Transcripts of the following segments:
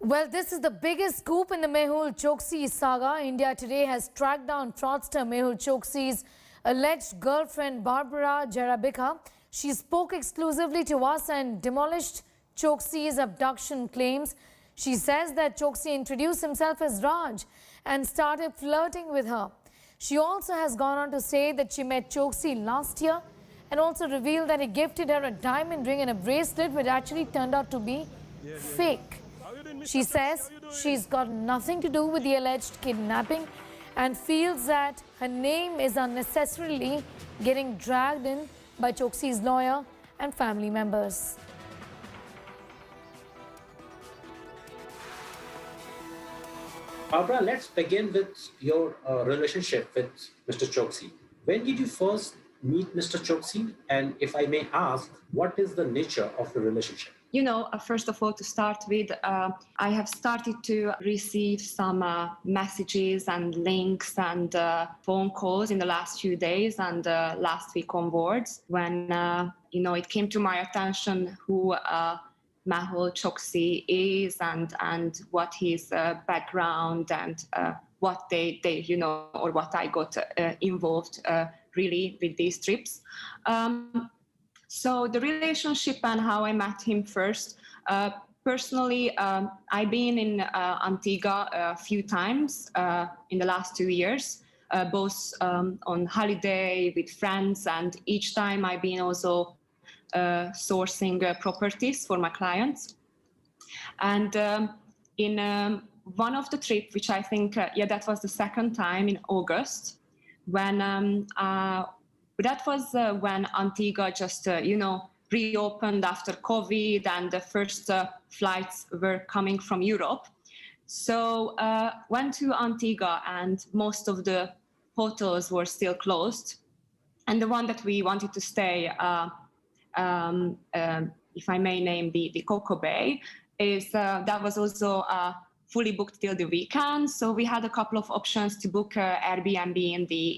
Well, this is the biggest scoop in the Mehul Choksi saga. India today has tracked down fraudster Mehul Choksi's alleged girlfriend Barbara Jarabica. She spoke exclusively to us and demolished Choksi's abduction claims. She says that Choksi introduced himself as Raj and started flirting with her. She also has gone on to say that she met Choksi last year and also revealed that he gifted her a diamond ring and a bracelet which actually turned out to be fake. She says she's got nothing to do with the alleged kidnapping and feels that her name is unnecessarily getting dragged in by Choksi's lawyer and family members. Barbara, let's begin with your relationship with Mr. Choksi. When did you first meet Mr. Choksi? And if I may ask, what is the nature of the relationship? First of all, to start with, I have started to receive some messages and links and phone calls in the last few days and last week onwards when, it came to my attention who Mehul Choksi is and what his background and what they or what I got involved really with these trips. So the relationship and how I met him first, personally, I've been in Antigua a few times in the last 2 years, both on holiday with friends, and each time I've been also sourcing properties for my clients. And in one of the trips, which I think, that was the second time in August, when that was when Antigua just, reopened after COVID and the first flights were coming from Europe. So went to Antigua and most of the hotels were still closed. And the one that we wanted to stay, if I may name the Coco Bay, is that was also fully booked till the weekend. So we had a couple of options to book Airbnb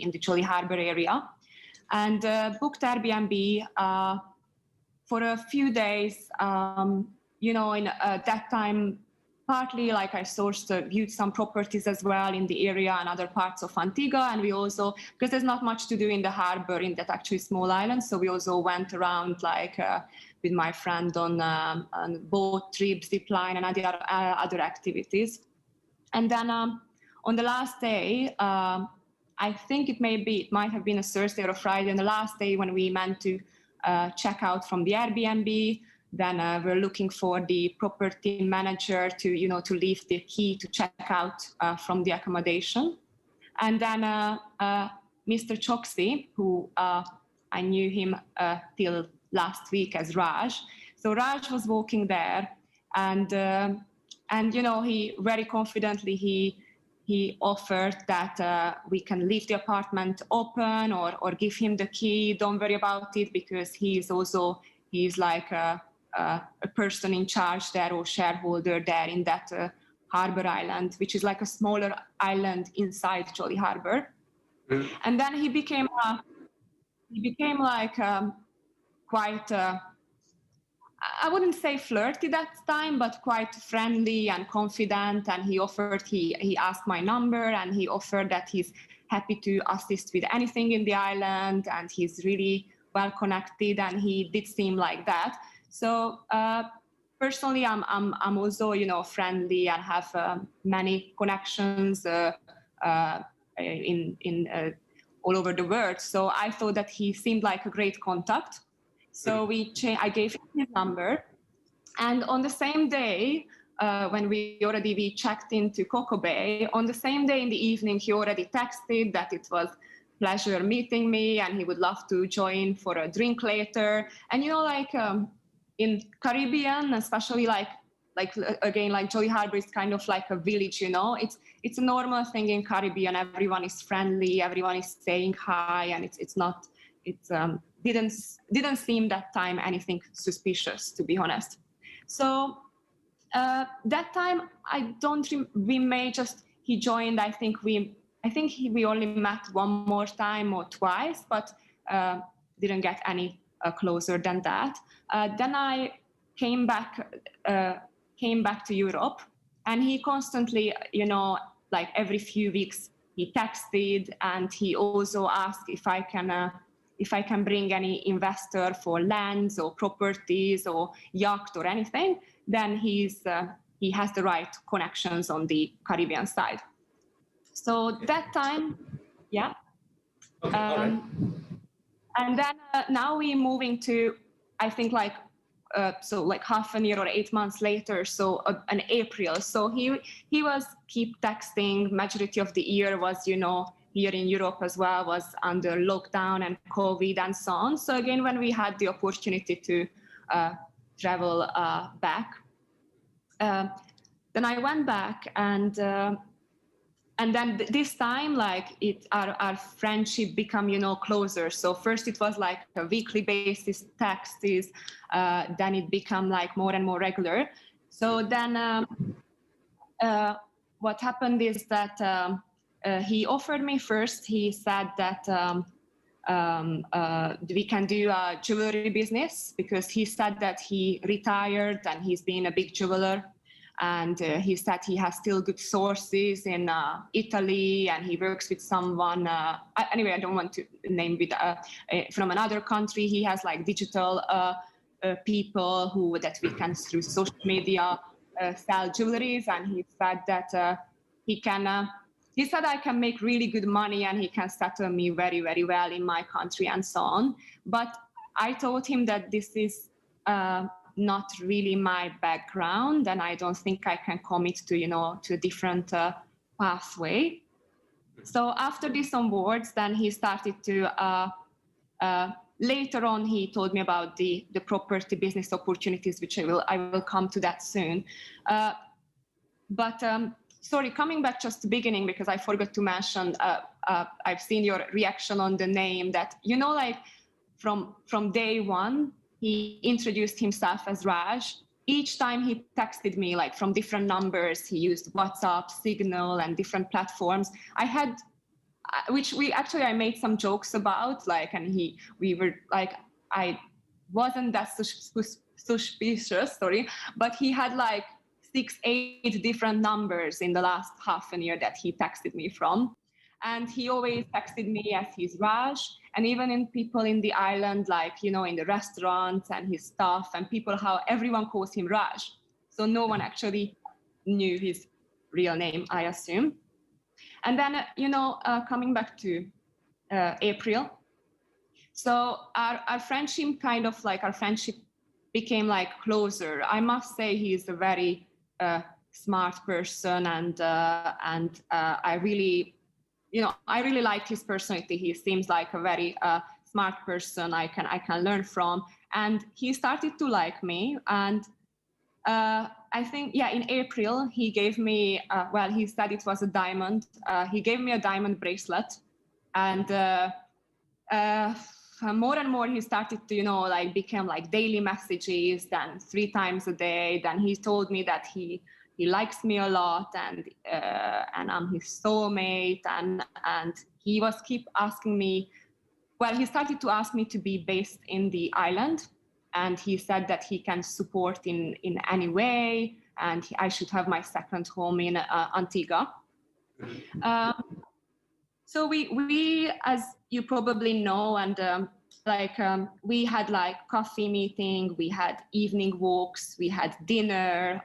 in the Jolly Harbor area. And booked Airbnb for a few days, in that time, partly like I viewed some properties as well in the area and other parts of Antigua. And we also, because there's not much to do in the harbor in that actually small island, so we also went around with my friend on boat trips, zip line and other activities. And then on the last day, I think it might have been a Thursday or a Friday, and the last day when we meant to check out from the Airbnb, then we're looking for the property manager to leave the key to check out from the accommodation. And then Mr. Choksi, who I knew him till last week as Raj. So Raj was walking there, and he very confidently he offered that we can leave the apartment open or give him the key. Don't worry about it, because he's like a person in charge there or shareholder there in that harbor island, which is like a smaller island inside Jolly Harbor. Mm. And then he became like quite. I wouldn't say flirty that time, but quite friendly and confident. And he asked my number and he offered that he's happy to assist with anything in the island and he's really well connected, and he did seem like that. So personally, I'm also, friendly and have many connections in all over the world. So I thought that he seemed like a great contact. So I gave him his number, and on the same day, when we checked into Coco Bay, on the same day in the evening, he already texted that it was pleasure meeting me and he would love to join for a drink later. And in Caribbean, especially like Jolly Harbor is kind of like a village, it's a normal thing in Caribbean. Everyone is friendly, everyone is saying hi, and didn't seem that time anything suspicious, to be honest. So that time he joined. I think we only met one more time or twice, but didn't get any closer than that. Then I came back to Europe, And he constantly, like every few weeks, he texted, and he also asked if I can bring any investor for lands or properties or yacht or anything. Then he has the right connections on the Caribbean side. So that time, yeah. Okay, all right. And then now we're moving to, I think, like half a year or 8 months later, so in April. So he was keep texting. Majority of the year was, here in Europe as well, was under lockdown and COVID and so on. So again, when we had the opportunity to travel back, then I went back, and then this time, like our friendship become, closer. So first it was like a weekly basis texts, then it become like more and more regular. So then what happened is that he offered me first, he said that we can do a jewelry business, because he said that he retired and he's been a big jeweler. And he said he has still good sources in Italy, and he works with someone. Anyway, I don't want to name it from another country. He has like digital people that we can, through social media, sell jewelries. And he said that he can. He said I can make really good money, and he can settle me very, very well in my country and so on. But I told him that this is not really my background, and I don't think I can commit to, to a different pathway. So after this onwards, then he started to, later on, he told me about the property business opportunities, which I will come to that soon. But sorry, coming back just to the beginning, because I forgot to mention, I've seen your reaction on the name, that, like from day one, he introduced himself as Raj. Each time he texted me, like from different numbers, he used WhatsApp, Signal, and different platforms. I had, which I made some jokes about, like, and we were like, I wasn't that suspicious, sorry, but he had like 6-8 different numbers in the last half a year that he texted me from. And he always texted me as his Raj, and even in people in the island, like, in the restaurants and his staff and people, how everyone calls him Raj. So no one actually knew his real name, I assume. And then, coming back to April. So our friendship became like closer. I must say he's a very smart person, and I really liked his personality. He seems like a very smart person I can learn from. And he started to like me. And I think, in April, he gave me, he said it was a diamond. He gave me a diamond bracelet. And more and more he started to, became like daily messages, then 3 times a day. Then he told me that he likes me a lot, and I'm his soulmate, and he was keep asking me. Well, he started to ask me to be based in the island, and he said that he can support in any way, and I should have my second home in Antigua. So we, as you probably know, and we had like coffee meeting, we had evening walks, we had dinner.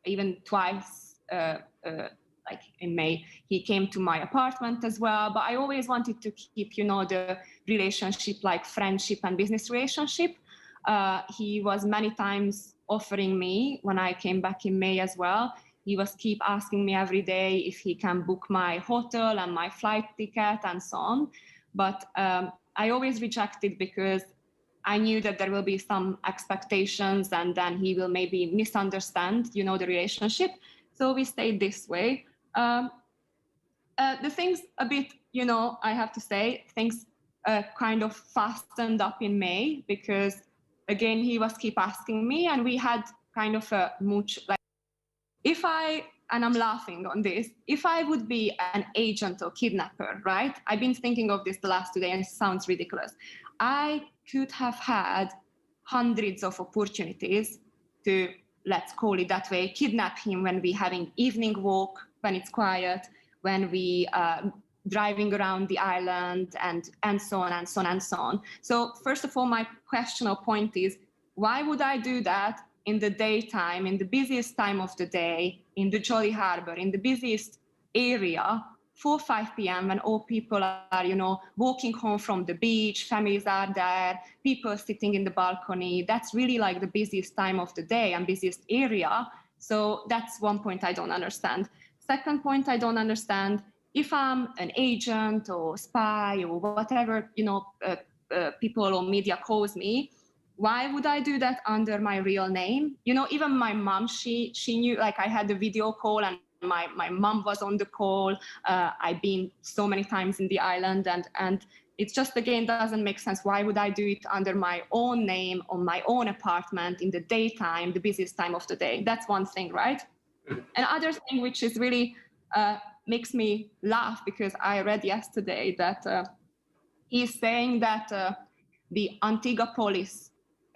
Even twice, like in May, he came to my apartment as well. But I always wanted to keep, the relationship like friendship and business relationship. He was many times offering me, when I came back in May as well, he was keep asking me every day if he can book my hotel and my flight ticket and so on. But I always rejected, because I knew that there will be some expectations, and then he will maybe misunderstand, the relationship. So we stayed this way. The things a bit, I have to say, things kind of fastened up in May, because again, he was keep asking me, and we had kind of a much, like, and I'm laughing on this, if I would be an agent or kidnapper, right? I've been thinking of this the last 2 days, and it sounds ridiculous. I could have had hundreds of opportunities to let's call it that way, kidnap him when we're having evening walk, when it's quiet, when we driving around the island, and so on and so on and so on. So first of all, my question or point is, why would I do that in the daytime, in the busiest time of the day, in the Jolly Harbor, in the busiest area, 4 5 p.m. when all people are, walking home from the beach, families are there, people sitting in the balcony. That's really like the busiest time of the day and busiest area. So that's one point I don't understand. Second point I don't understand, if I'm an agent or spy or whatever, people or media calls me, why would I do that under my real name? Even my mom, she knew, like I had a video call and my mom was on the call. I've been so many times in the island and it's just, again, doesn't make sense. Why would I do it under my own name on my own apartment in the daytime, the busiest time of the day? That's one thing, right? Another thing which is really makes me laugh, because I read yesterday that he's saying that the Antigua police,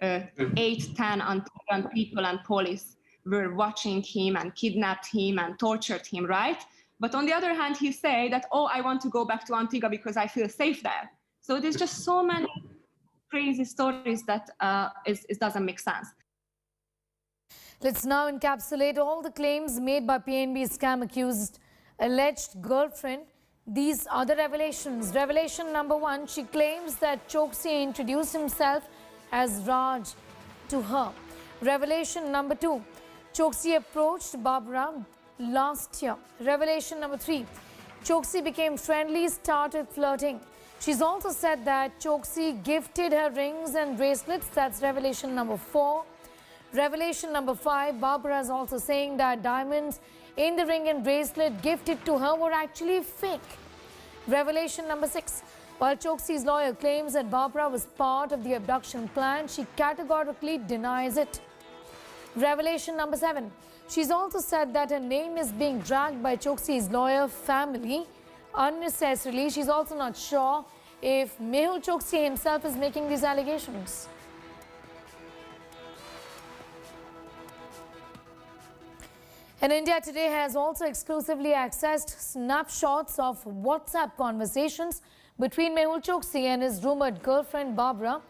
8-10 Antiguan people and police were watching him and kidnapped him and tortured him, right? But on the other hand, he said that, I want to go back to Antigua because I feel safe there. So there's just so many crazy stories that it doesn't make sense. Let's now encapsulate all the claims made by PNB scam accused alleged girlfriend. These are the revelations. Revelation number 1, she claims that Choksi introduced himself as Raj to her. Revelation number 2, Choksi approached Barbara last year. Revelation number 3, Choksi became friendly, started flirting. She's also said that Choksi gifted her rings and bracelets. That's revelation number 4. Revelation number 5, Barbara is also saying that diamonds in the ring and bracelet gifted to her were actually fake. Revelation number 6, while Choksi's lawyer claims that Barbara was part of the abduction plan, she categorically denies it. Revelation number 7, she's also said that her name is being dragged by Choksi's lawyer family unnecessarily. She's also not sure if Mehul Choksi himself is making these allegations. And India Today has also exclusively accessed snapshots of WhatsApp conversations between Mehul Choksi and his rumored girlfriend Barbara.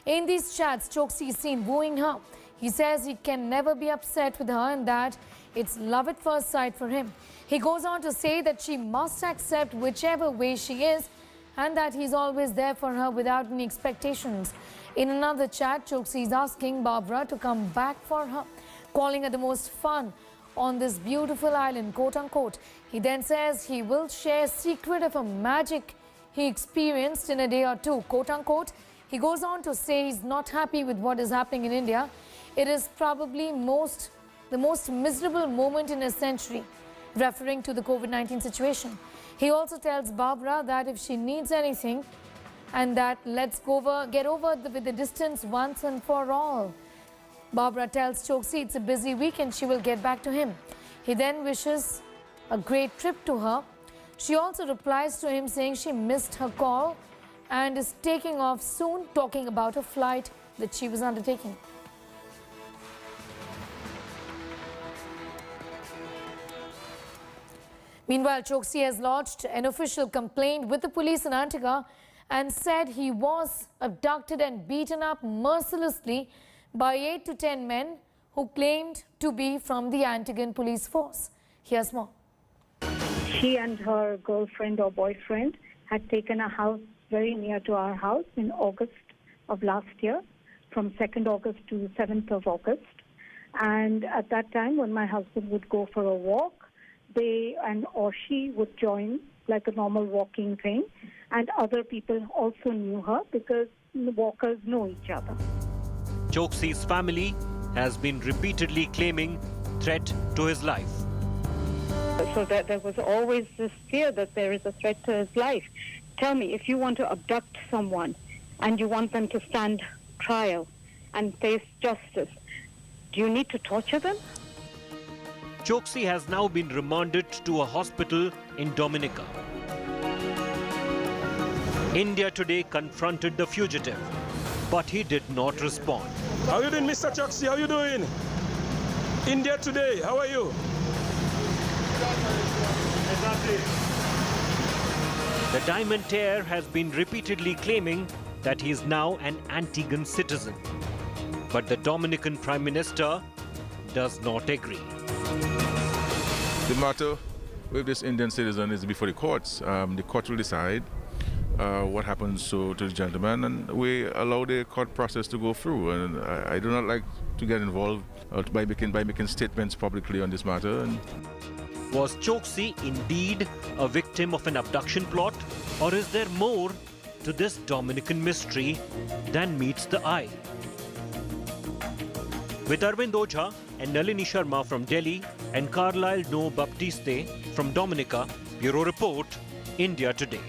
In these chats, Choksi is seen wooing her. He says he can never be upset with her and that it's love at first sight for him. He goes on to say that she must accept whichever way she is and that he's always there for her without any expectations. In another chat, Choksi is asking Barbara to come back for her, calling her the most fun on this beautiful island, quote unquote. He then says he will share a secret of a magic he experienced in a day or two, quote unquote. He goes on to say he's not happy with what is happening in India. It is probably the most miserable moment in a century, referring to the COVID-19 situation. He also tells Barbara that if she needs anything, and that let's get over with the distance once and for all. Barbara tells Choksi it's a busy week and she will get back to him. He then wishes a great trip to her. She also replies to him saying she missed her call and is taking off soon, talking about a flight that she was undertaking. Meanwhile, Choksi has lodged an official complaint with the police in Antigua and said he was abducted and beaten up mercilessly by 8 to 10 men who claimed to be from the Antiguan police force. Here's more. She and her girlfriend or boyfriend had taken a house very near to our house in August of last year, from 2nd August to 7th of August. And at that time, when my husband would go for a walk, they or she would join like a normal walking thing. And other people also knew her because the walkers know each other. Choksi's family has been repeatedly claiming threat to his life. So that there was always this fear that there is a threat to his life. Tell me, if you want to abduct someone and you want them to stand trial and face justice, do you need to torture them? Choksi has now been remanded to a hospital in Dominica. India Today confronted the fugitive, but he did not respond. How you doing, Mr. Choksi? How you doing? India Today, how are you? The diamantaire has been repeatedly claiming that he is now an Antiguan citizen. But the Dominican Prime Minister does not agree. The matter with this Indian citizen is before the courts. The court will decide what happens to the gentleman, and we allow the court process to go through. And I do not like to get involved by making statements publicly on this matter. And was Choksi indeed a victim of an abduction plot, or is there more to this Dominican mystery than meets the eye? With Arvind Ojha and Nalini Sharma from Delhi and Carlyle No Baptiste from Dominica, Bureau Report, India Today.